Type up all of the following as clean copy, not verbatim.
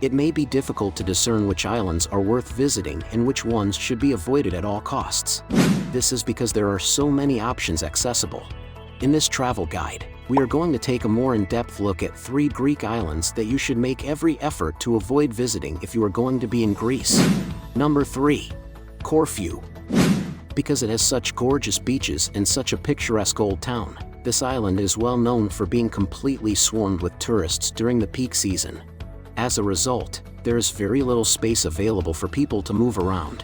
It may be difficult to discern which islands are worth visiting and which ones should be avoided at all costs. This is because there are so many options accessible. In this travel guide, we are going to take a more in-depth look at 3 Greek islands that you should make every effort to avoid visiting if you are going to be in Greece. Number 3. Corfu. Because it has such gorgeous beaches and such a picturesque old town, this island is well known for being completely swarmed with tourists during the peak season. As a result, there is very little space available for people to move around.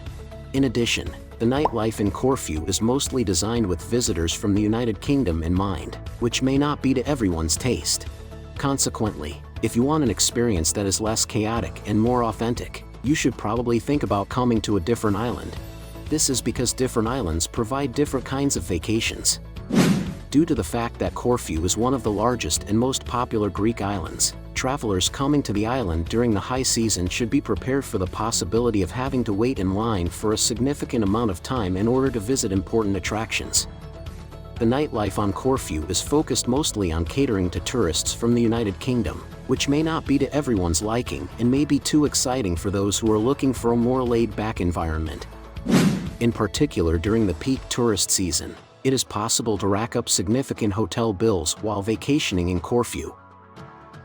In addition, the nightlife in Corfu is mostly designed with visitors from the United Kingdom in mind, which may not be to everyone's taste. Consequently, if you want an experience that is less chaotic and more authentic, you should probably think about coming to a different island. This is because different islands provide different kinds of vacations. Due to the fact that Corfu is one of the largest and most popular Greek islands, travelers coming to the island during the high season should be prepared for the possibility of having to wait in line for a significant amount of time in order to visit important attractions. The nightlife on Corfu is focused mostly on catering to tourists from the United Kingdom, which may not be to everyone's liking and may be too exciting for those who are looking for a more laid-back environment. In particular, during the peak tourist season, it is possible to rack up significant hotel bills while vacationing in Corfu.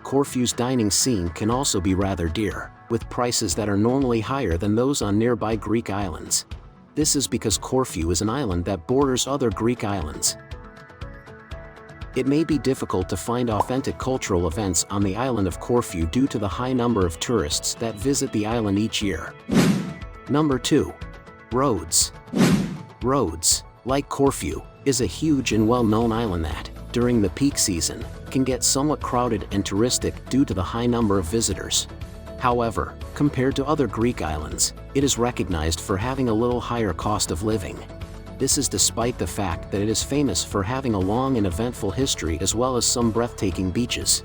Corfu's dining scene can also be rather dear, with prices that are normally higher than those on nearby Greek islands. This is because Corfu is an island that borders other Greek islands. It may be difficult to find authentic cultural events on the island of Corfu due to the high number of tourists that visit the island each year. Number 2. Rhodes. Rhodes, like Corfu, is a huge and well-known island that, during the peak season, can get somewhat crowded and touristic due to the high number of visitors. However, compared to other Greek islands, it is recognized for having a little higher cost of living. This is despite the fact that it is famous for having a long and eventful history as well as some breathtaking beaches.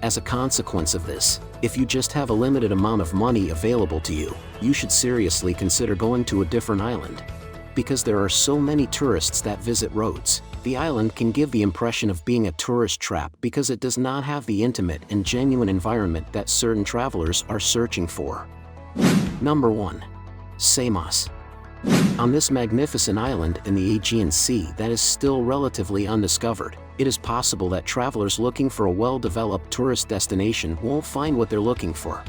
As a consequence of this, if you just have a limited amount of money available to you, you should seriously consider going to a different island. Because there are so many tourists that visit Rhodes, the island can give the impression of being a tourist trap because it does not have the intimate and genuine environment that certain travelers are searching for. Number 1. Samos. On this magnificent island in the Aegean Sea that is still relatively undiscovered, it is possible that travelers looking for a well-developed tourist destination won't find what they're looking for.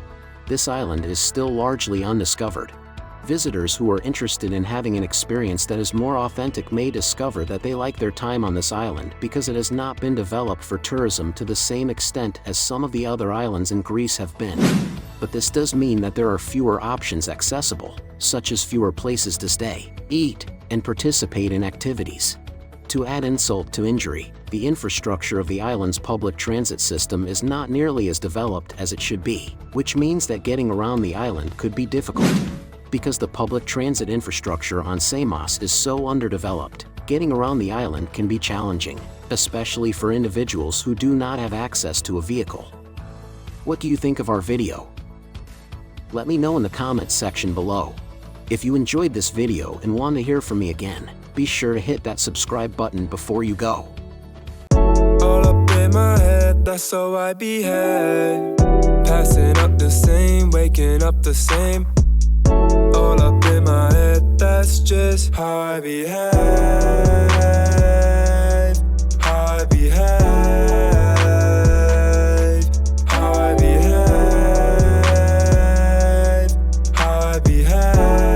This island is still largely undiscovered. Visitors who are interested in having an experience that is more authentic may discover that they like their time on this island because it has not been developed for tourism to the same extent as some of the other islands in Greece have been. But this does mean that there are fewer options accessible, such as fewer places to stay, eat, and participate in activities. To add insult to injury, the infrastructure of the island's public transit system is not nearly as developed as it should be, which means that getting around the island could be difficult. Because the public transit infrastructure on Samos is so underdeveloped, getting around the island can be challenging, especially for individuals who do not have access to a vehicle. What do you think of our video? Let me know in the comments section below. If you enjoyed this video and want to hear from me again, be sure to hit that subscribe button before you go. All up in my head, that's how I behave. Passing up the same, waking up the same. All up in my head, that's just how I behave. How I behave. How I behave. How I behave.